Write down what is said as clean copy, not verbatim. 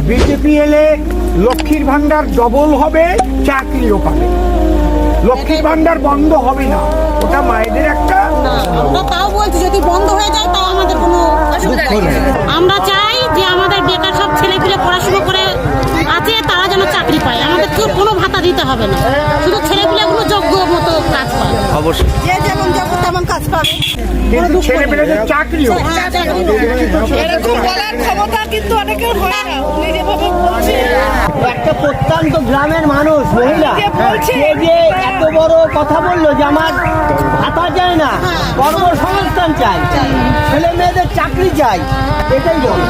BJP এলে লক্ষ্মীর ভান্ডার double হবে, চাকরিও পাবে। লক্ষ্মীর ভান্ডার বন্ধ হবে না, ওটা মায়েদের একটা। আমরা তাও বলছি যদি বন্ধ হয়ে যায় তাও আমাদের কোনো অসুবিধা নেই। আমরা চাই যে আমাদের বেকার সব ছেলেপিলে পড়াশুনো করে আছে তারা যেন চাকরি পায়, আমাদের কেউ কোনো ভাতা দিতে হবে না, শুধু ছেলেপিলেগুলো যোগ্য মতো কাজ পায়। অবশ্যই যে যেমন যোগ্য তেমন কাজ পাবে, কিন্তু ছেলেমেয়েদের চাকরিও এরকম বলার ক্ষমতা কিন্তু অনেকের হয় না। উনি যেভাবে বলছে একটা প্রত্যন্ত গ্রামের মানুষ মহিলা সে যে এত বড় কথা বললো যে আমার ভাতা চাই না, কর্মসংস্থান চাই, ছেলে মেয়েদের চাকরি চাই, এটাই বলে।